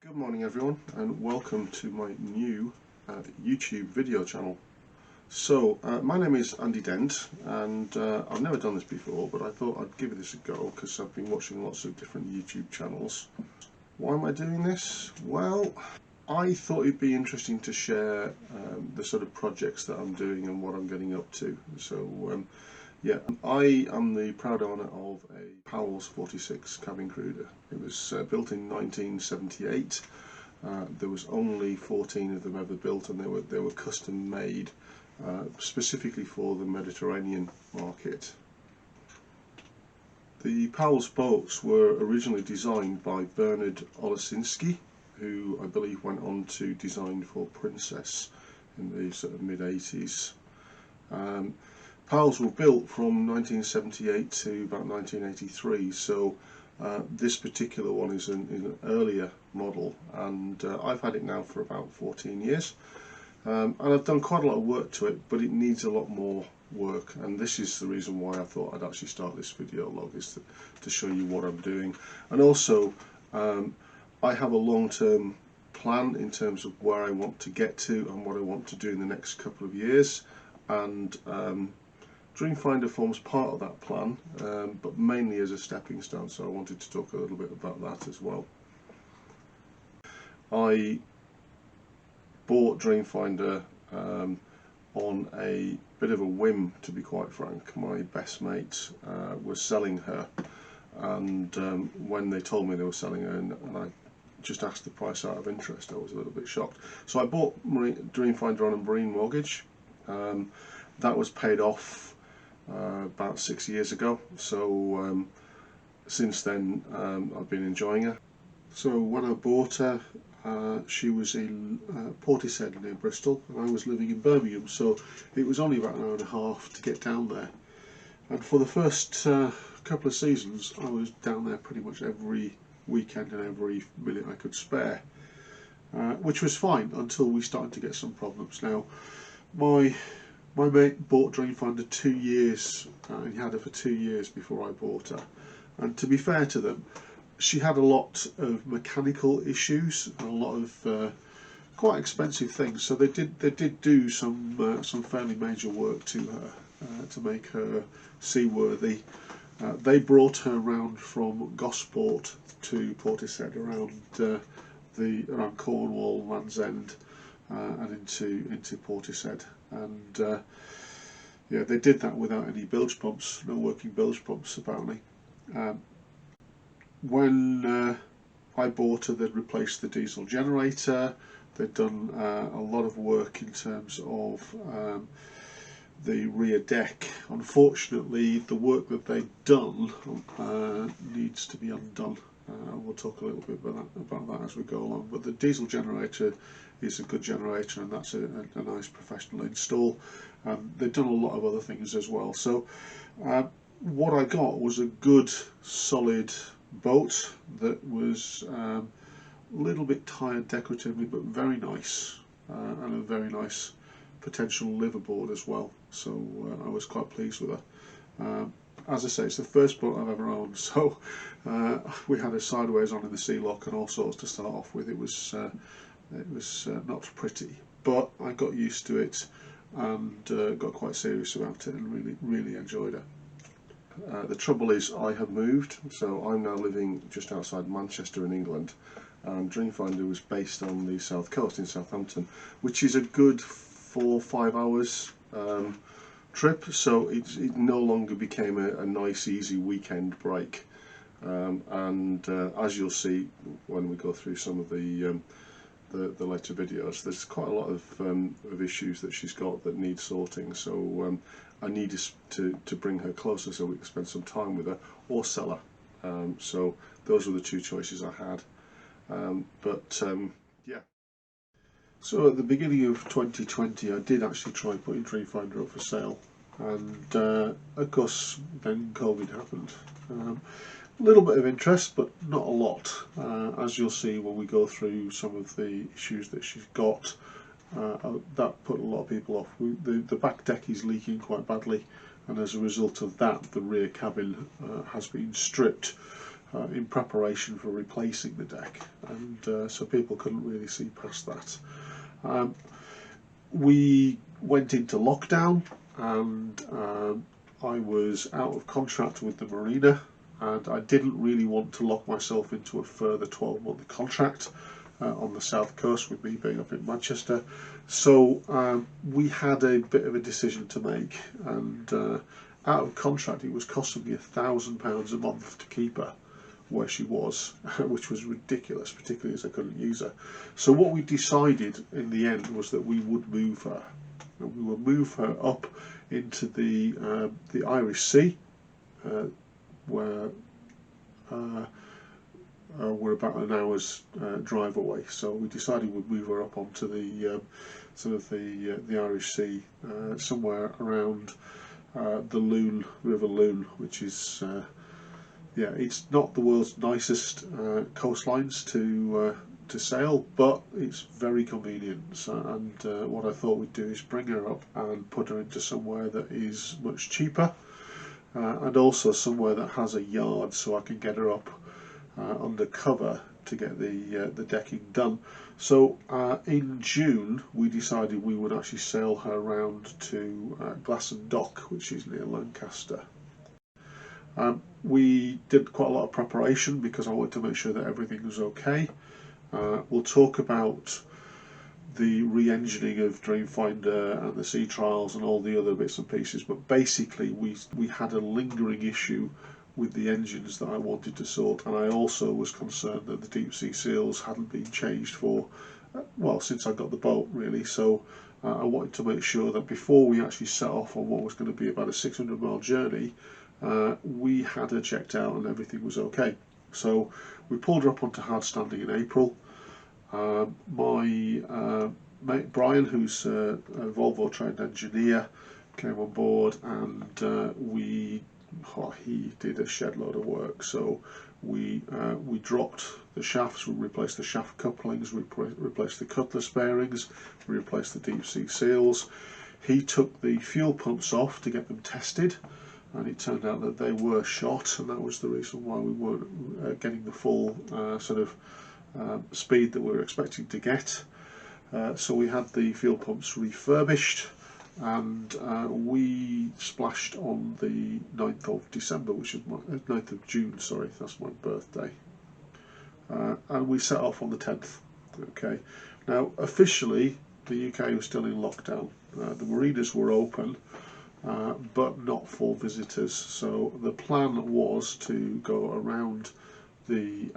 Good morning everyone, and welcome to my new YouTube video channel. So my name is Andy Dent, and I've never done this before, but I thought I'd give this a go because I've been watching lots of different YouTube channels. Why am I doing this? Well, I thought it'd be interesting to share the sort of projects that I'm doing and what I'm getting up to. So yeah, I am the proud owner of a Powles 46 cabin cruiser. It was built in 1978. There was only 14 of them ever built, and they were custom made specifically for the Mediterranean market. The Powles boats were originally designed by Bernard Olesinski, who I believe went on to design for Princess in the sort of mid-80s. Powles were built from 1978 to about 1983, so this particular one is an earlier model, and I've had it now for about 14 years. And I've done quite a lot of work to it, but it needs a lot more work, and this is the reason why I thought I'd actually start this video log, is to show you what I'm doing. And also I have a long-term plan in terms of where I want to get to and what I want to do in the next couple of years, and Dreamfinder forms part of that plan, but mainly as a stepping stone, so I wanted to talk a little bit about that as well. I bought Dreamfinder on a bit of a whim, to be quite frank. My best mate was selling her, and when they told me they were selling her, and I just asked the price out of interest, I was a little bit shocked. So I bought Dreamfinder on a marine mortgage. That was paid off about 6 years ago, so since then I've been enjoying her. So when I bought her, she was in Portishead near Bristol, and I was living in Birmingham, so it was only about an hour and a half to get down there. And for the first couple of seasons I was down there pretty much every weekend and every minute I could spare, which was fine until we started to get some problems. Now my mate bought Dreamfinder 2 years, and he had her for 2 years before I bought her. And to be fair to them, she had a lot of mechanical issues and a lot of quite expensive things. So they did do some fairly major work to her to make her seaworthy. They brought her around from Gosport to Portishead, around Cornwall, Land's End, and into Portishead. And yeah, they did that without any bilge pumps, no working bilge pumps apparently. When I bought her, they'd replaced the diesel generator. They'd done a lot of work in terms of the rear deck. Unfortunately, the work that they'd done needs to be undone. We'll talk a little bit about that as we go along, but the diesel generator is a good generator, and that's a nice professional install. They've done a lot of other things as well. So what I got was a good solid boat that was a little bit tired decoratively, but very nice, and a very nice potential liveaboard as well. So I was quite pleased with her. As I say, it's the first boat I've ever owned, so we had her sideways on in the sea lock and all sorts to start off with. It was not pretty, but I got used to it and got quite serious about it and really enjoyed it. The trouble is, I have moved, so I'm now living just outside Manchester in England, and Dreamfinder was based on the south coast in Southampton, which is a good 4 or 5 hours trip, so it no longer became a nice easy weekend break. And as you'll see when we go through some of the later videos, there's quite a lot of issues that she's got that need sorting. So I needed to bring her closer so we could spend some time with her, or sell her. So those were the two choices I had. Yeah. So at the beginning of 2020, I did actually try putting Dreamfinder up for sale, and of course then COVID happened. A little bit of interest, but not a lot, as you'll see when we go through some of the issues that she's got. That put a lot of people off. The back deck is leaking quite badly, and as a result of that, the rear cabin has been stripped. in preparation for replacing the deck, and so people couldn't really see past that. We went into lockdown, and I was out of contract with the marina, and I didn't really want to lock myself into a further 12-month contract on the south coast, with me being up in Manchester. So we had a bit of a decision to make, and out of contract it was costing me £1,000 a month to keep her where she was, which was ridiculous, particularly as I couldn't use her. So what we decided in the end was that we would move her. And we would move her up into the Irish Sea, where we're about an hour's drive away. So we decided we'd move her up onto the the Irish Sea, somewhere around the Lune, River Lune, which is yeah, it's not the world's nicest coastlines to sail, but it's very convenient. And what I thought we'd do is bring her up and put her into somewhere that is much cheaper, and also somewhere that has a yard, so I can get her up under cover to get the decking done. So in June we decided we would actually sail her around to Glasson Dock, which is near Lancaster. We did quite a lot of preparation because I wanted to make sure that everything was okay. We'll talk about the re-engineering of Dreamfinder and the sea trials and all the other bits and pieces, but basically we had a lingering issue with the engines that I wanted to sort, and I also was concerned that the deep sea seals hadn't been changed for, well, since I got the boat really. So I wanted to make sure that before we actually set off on what was going to be about a 600-mile journey, we had her checked out and everything was okay. So we pulled her up onto hard standing in April. My mate Brian, who's a Volvo trained engineer, came on board, and he did a shed load of work. So we dropped the shafts, we replaced the shaft couplings, we replaced the cutlass bearings, we replaced the deep sea seals. He took the fuel pumps off to get them tested, and it turned out that they were shot, and that was the reason why we weren't getting the full speed that we were expecting to get. So we had the fuel pumps refurbished, and we splashed on the 9th of December, which is 9th of June, sorry, that's my birthday. And we set off on the 10th. Okay. Now, officially, the UK was still in lockdown. The marinas were open, but not for visitors. So the plan was to go around the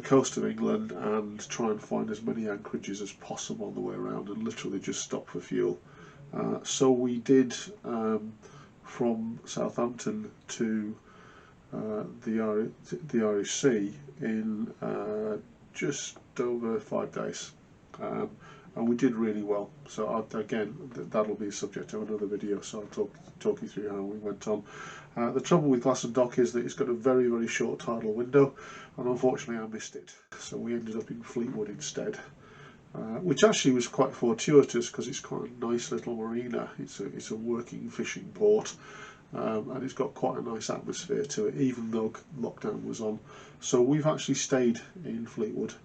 coast of England and try and find as many anchorages as possible on the way around, and literally just stop for fuel. So we did from Southampton to the Irish Sea in just over 5 days. And we did really well. So again, that'll be subject to another video, so I'll talk you through how we went on. The trouble with Glasson Dock is that it's got a very, very short tidal window, and unfortunately I missed it. So we ended up in Fleetwood instead, which actually was quite fortuitous because it's quite a nice little marina. It's a working fishing port, and it's got quite a nice atmosphere to it, even though lockdown was on. So we've actually stayed in Fleetwood.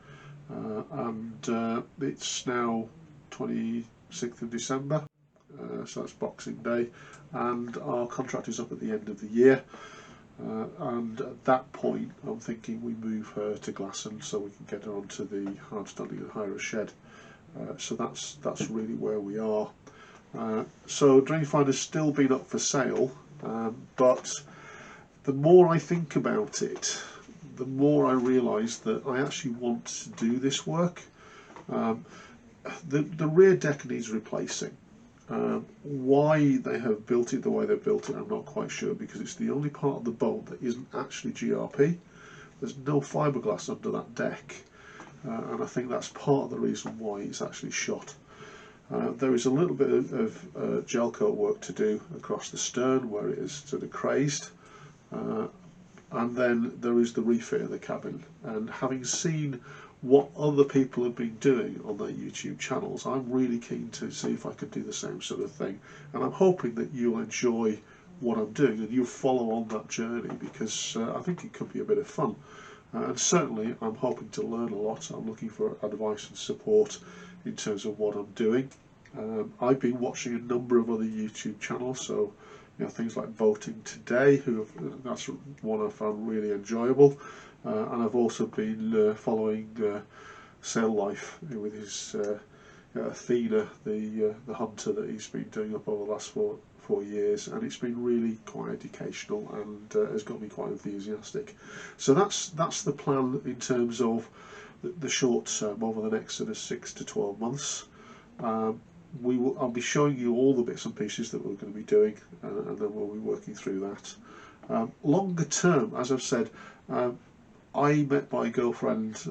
And it's now 26th of December, so that's Boxing Day, and our contract is up at the end of the year, and at that point I'm thinking we move her to Glasson so we can get her onto the hard standing and hire a shed. So that's really where we are. So Dreamfinder's still been up for sale, but the more I think about it, the more I realise that I actually want to do this work. The rear deck needs replacing. Why they have built it the way they've built it, I'm not quite sure, because it's the only part of the boat that isn't actually GRP. There's no fiberglass under that deck, and I think that's part of the reason why it's actually shot. There is a little bit of gel coat work to do across the stern where it is sort of crazed. And then there is the refit of the cabin, and having seen what other people have been doing on their YouTube channels, I'm really keen to see if I can do the same sort of thing, and I'm hoping that you'll enjoy what I'm doing, and you follow on that journey, because I think it could be a bit of fun. And certainly I'm hoping to learn a lot. I'm looking for advice and support in terms of what I'm doing. I've been watching a number of other YouTube channels, so things like Voting Today, that's one I found really enjoyable. And I've also been following Sail Life with his Athena, the hunter that he's been doing up over the last four years, and it's been really quite educational and has got me quite enthusiastic. So that's the plan in terms of the short term over the next sort of 6 to 12 months. I'll be showing you all the bits and pieces that we're going to be doing, and then we'll be working through that. Longer term, as I've said, I met my girlfriend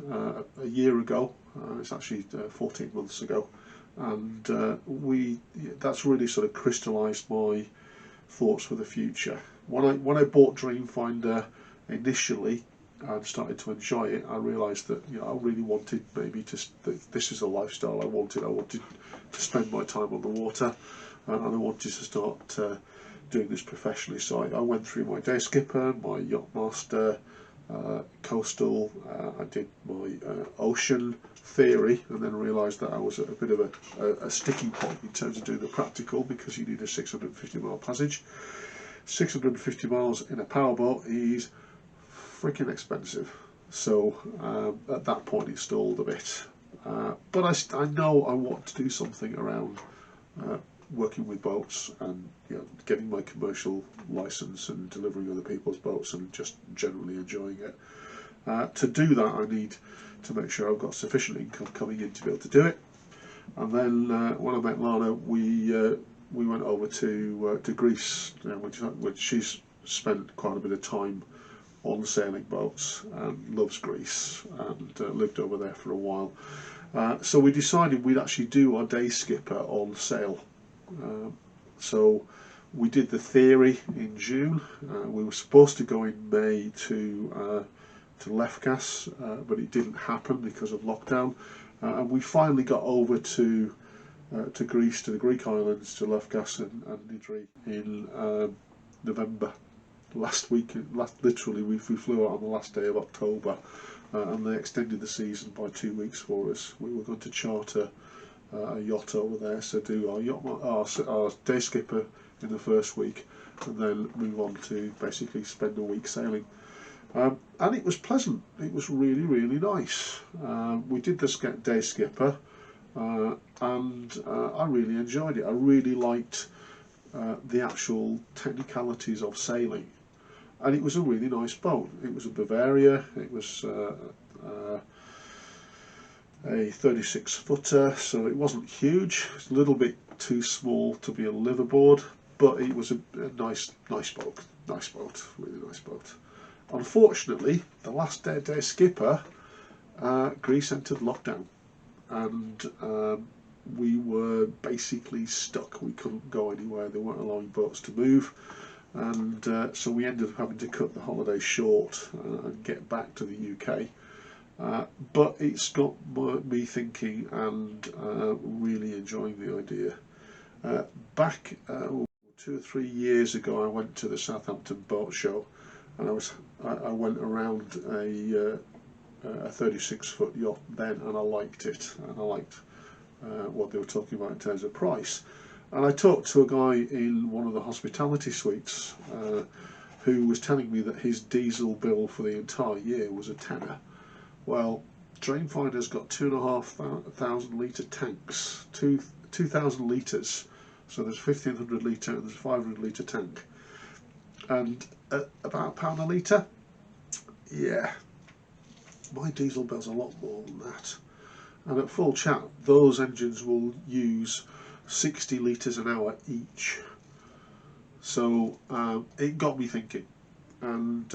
a year ago. It's actually 14 months ago, and that's really sort of crystallised my thoughts for the future. When I bought Dreamfinder initially and started to enjoy it, I realised that I really wanted this is a lifestyle I wanted. I wanted to spend my time on the water, and I wanted to start doing this professionally. So I went through my day skipper, my yachtmaster, coastal. I did my ocean theory, and then realised that I was at a bit of a sticking point in terms of doing the practical, because you need a 650 mile passage. 650 miles in a powerboat is freaking expensive, so at that point it stalled a bit. But I know I want to do something around working with boats, and getting my commercial license and delivering other people's boats and just generally enjoying it. To do that, I need to make sure I've got sufficient income coming in to be able to do it. And then when I met Lana, we went over to Greece, which she's spent quite a bit of time on sailing boats and loves Greece, and lived over there for a while. So we decided we'd actually do our day skipper on sail. So we did the theory in June. We were supposed to go in May to Lefkas, but it didn't happen because of lockdown. And we finally got over to Greece, to the Greek islands, to Lefkas and Nidri in November. Literally, we flew out on the last day of October, and they extended the season by 2 weeks for us. We were going to charter a yacht over there, so do our day skipper in the first week, and then move on to basically spend a week sailing. And it was pleasant. It was really, really nice. We did the day skipper, and I really enjoyed it. I really liked the actual technicalities of sailing, and it was a really nice boat. It was a Bavaria. It was a 36 footer, so it wasn't huge. It's a little bit too small to be a liveaboard, but it was a nice boat. Nice boat, really nice boat. Unfortunately, the last day skipper, Greece entered lockdown, and we were basically stuck. We couldn't go anywhere. They weren't allowing boats to move, and so we ended up having to cut the holiday short and get back to the UK. But it's got me thinking and really enjoying the idea. Back 2 or 3 years ago, I went to the Southampton boat show, and I went around a 36-foot yacht then, and I liked it, and I liked what they were talking about in terms of price. And I talked to a guy in one of the hospitality suites who was telling me that his diesel bill for the entire year was a tenner. Well, Dreamfinder's got 2,500 litre tanks, 2,000 litres, so there's 1,500 litre and there's a 500 litre tank, and at about £1 a litre. Yeah, my diesel bill's a lot more than that, and at full chat those engines will use 60 litres an hour each. So it got me thinking, and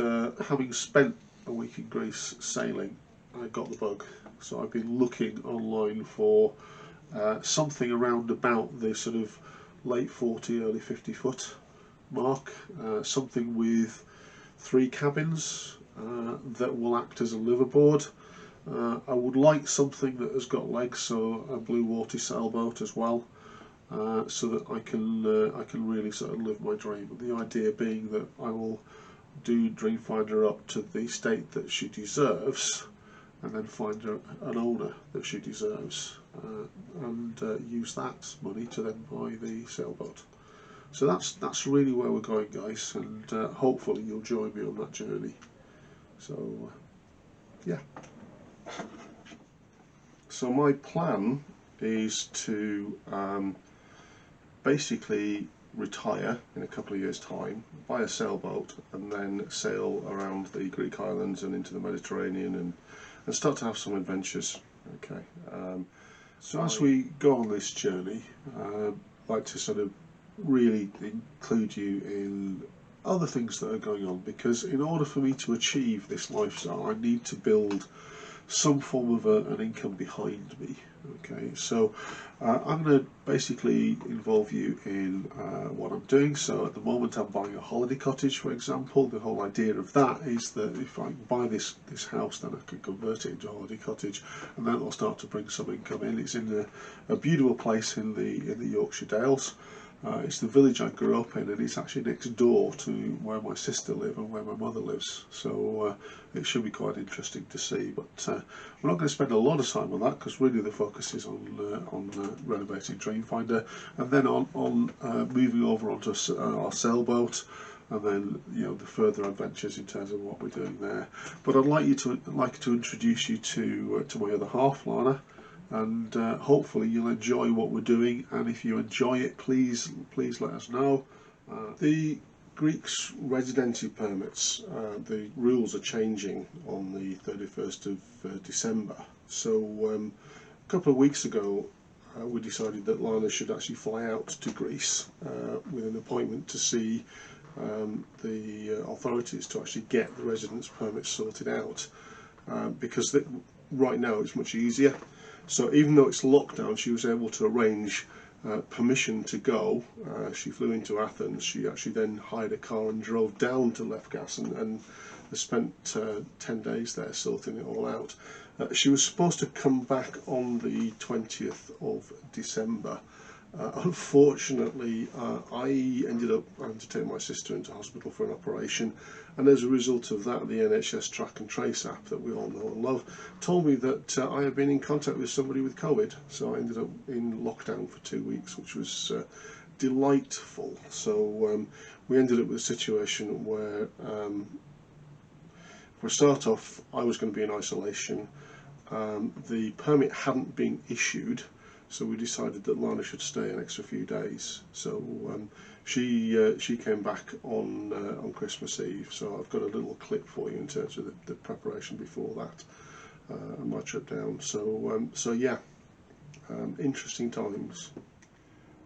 having spent a week in Greece sailing, I got the bug. So I've been looking online for something around about the sort of late 40, early 50 foot mark, something with 3 cabins that will act as a liveaboard. I would like something that has got legs, so a blue water sailboat as well. so that I can really sort of live my dream. And the idea being that I will do Dreamfinder up to the state that she deserves, and then find an owner that she deserves, and use that money to then buy the sailboat. So that's really where we're going, guys, and hopefully you'll join me on that journey. So yeah. So my plan is to basically retire in a couple of years' time, buy a sailboat, and then sail around the Greek islands and into the Mediterranean, and start to have some adventures. Okay. So as we go on this journey, I'd like to sort of really include you in other things that are going on, because in order for me to achieve this lifestyle, I need to build some form of an income behind me. Okay, so I'm going to basically involve you in what I'm doing. So at the moment I'm buying a holiday cottage, for example. The whole idea of that is that if I buy this house, then I can convert it into a holiday cottage, and then it'll start to bring some income in. It's in a beautiful place in the Yorkshire Dales. It's the village I grew up in, and it's actually next door to where my sister lives and where my mother lives. So it should be quite interesting to see. But we're not going to spend a lot of time on that, because really the focus is on renovating Dreamfinder, and then on moving over onto our sailboat, and then the further adventures in terms of what we're doing there. But I'd like to introduce you to my other half, Lana. And hopefully you'll enjoy what we're doing, and if you enjoy it, please let us know. The Greeks' residency permits, the rules are changing on the 31st of December. So a couple of weeks ago we decided that Lana should actually fly out to Greece with an appointment to see the authorities to actually get the residence permits sorted out, because right now it's much easier. So even though it's lockdown, she was able to arrange permission to go. She flew into Athens. She actually then hired a car and drove down to Lefkas and spent 10 days there sorting it all out. She was supposed to come back on the 20th of December. Unfortunately, I ended up having to take my sister into hospital for an operation, and as a result of that, the NHS Track and Trace app that we all know and love told me that I had been in contact with somebody with COVID. So I ended up in lockdown for 2 weeks, which was delightful. So we ended up with a situation where, for a start off, I was going to be in isolation. The permit hadn't been issued, so we decided that Lana should stay an extra few days. So she came back on Christmas Eve. So I've got a little clip for you in terms of the preparation before that and my trip down. So yeah, interesting times.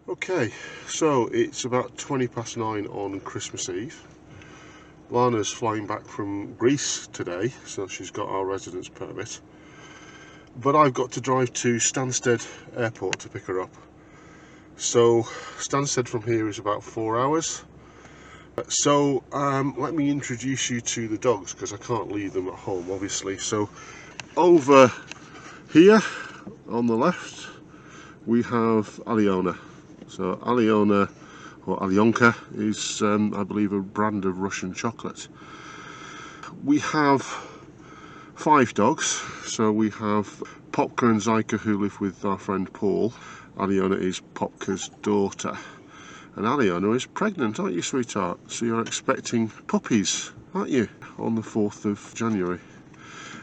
Okay, so it's about 9:20 on Christmas Eve. Lana's flying back from Greece today, so she's got our residence permit. But I've got to drive to Stansted Airport to pick her up. So Stansted from here is about 4 hours. So let me introduce you to the dogs, because I can't leave them at home, obviously. So over here on the left we have Aliona. So Aliona, or Alyonka, is I believe a brand of Russian chocolate. We have 5 dogs. So we have Popka and Zyka, who live with our friend Paul. Aliona is Popka's daughter. And Aliona is pregnant, aren't you, sweetheart? So you're expecting puppies, aren't you, on the 4th of January.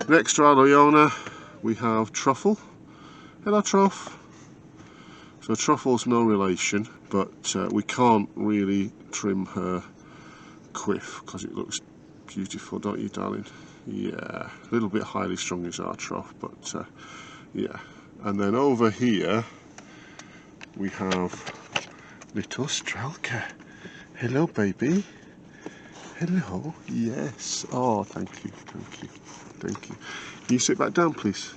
Next to Aliona we have Truffle. Hello, Truff. So Truffle's no relation, but we can't really trim her quiff because it looks beautiful, don't you, darling? Yeah, a little bit highly strung is our Truff, but yeah. And then over here we have little Strelka. Hello, baby. Hello. Yes. Oh, thank you. Can you sit back down, please?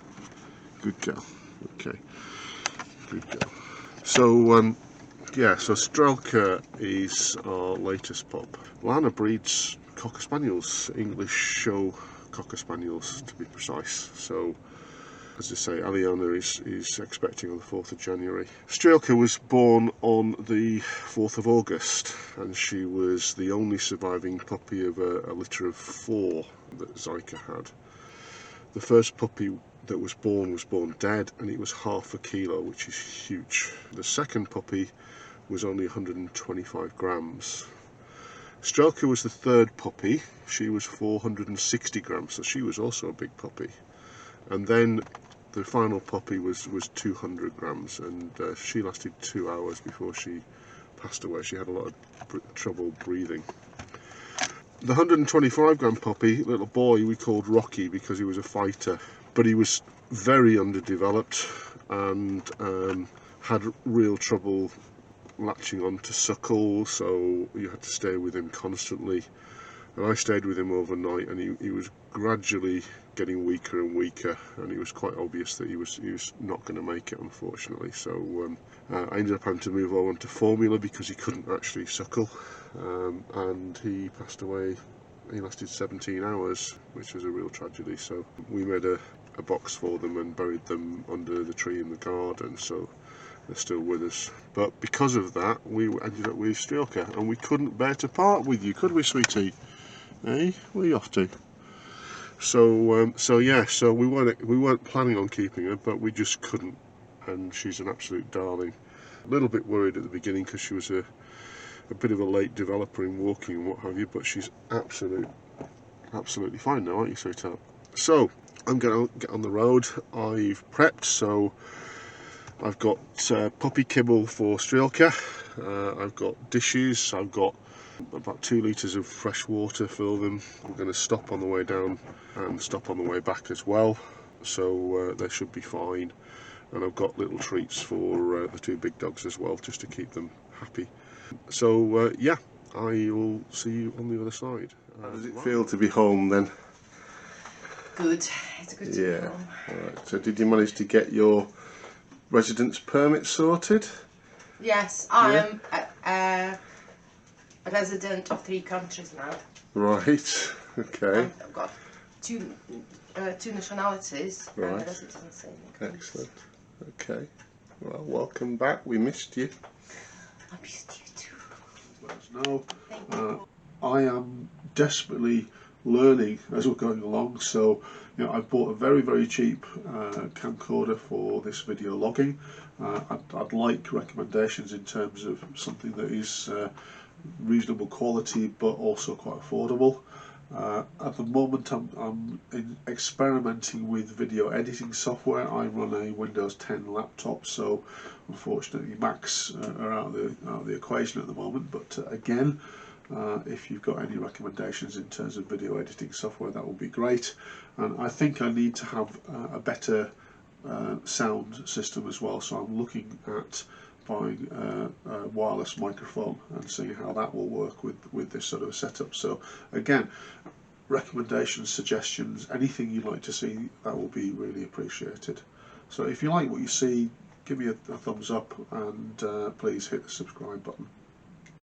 Good girl. Okay. Good girl. So yeah, so Strelka is our latest pup. Lana breeds Cocker Spaniels, English show Cocker Spaniels to be precise. So as I say, Aliana is expecting on the 4th of January. Strielka was born on the 4th of August, and she was the only surviving puppy of a litter of 4 that Zyka had. The first puppy that was born dead, and it was half a kilo, which is huge. The second puppy was only 125 grams. Strielka was the third puppy. She was 460 grams, so she was also a big puppy. And then the final puppy was 200 grams, and she lasted 2 hours before she passed away. She had a lot of trouble breathing. The 125 gram puppy, little boy, we called Rocky because he was a fighter, but he was very underdeveloped and had real trouble latching on to suckle, so you had to stay with him constantly. And I stayed with him overnight, and he was gradually getting weaker and weaker, and it was quite obvious that he was not going to make it, unfortunately. So I ended up having to move on to formula because he couldn't actually suckle, and he passed away. He lasted 17 hours, which was a real tragedy. So we made a box for them and buried them under the tree in the garden, so they're still with us. But because of that, we ended up with Strielka, and we couldn't bear to part with you, could we, sweetie? Hey, where are you off to? So yeah, so we weren't planning on keeping her, but we just couldn't, and she's an absolute darling. A little bit worried at the beginning because she was a bit of a late developer in walking and what have you, but she's absolutely fine now, aren't you, sweetheart? So I'm going to get on the road. I've prepped, so I've got puppy kibble for Strielka, I've got dishes, I've got about 2 litres of fresh water for them. I'm going to stop on the way down and stop on the way back as well, so they should be fine. And I've got little treats for the 2 big dogs as well, just to keep them happy. So yeah, I will see you on the other side. How does it feel to be home then? Good. It's good to be home. Alright, so did you manage to get your residence permit sorted? Yes, I am a resident of 3 countries now. Right, okay. I've got two nationalities and residency. Excellent. Okay. Well, welcome back. We missed you. I missed you too. Let us know. Thank you. I am desperately learning as we're going along, so I bought a very cheap camcorder for this video logging. I'd like recommendations in terms of something that is reasonable quality but also quite affordable. At the moment I'm experimenting with video editing software. I run a Windows 10 laptop, so unfortunately Macs are out of the equation at the moment, but again, if you've got any recommendations in terms of video editing software, that would be great. And I think I need to have a better sound system as well, so I'm looking at buying a wireless microphone and seeing how that will work with this sort of setup. So again, recommendations, suggestions, anything you'd like to see, that will be really appreciated. So if you like what you see, give me a thumbs up, and please hit the subscribe button.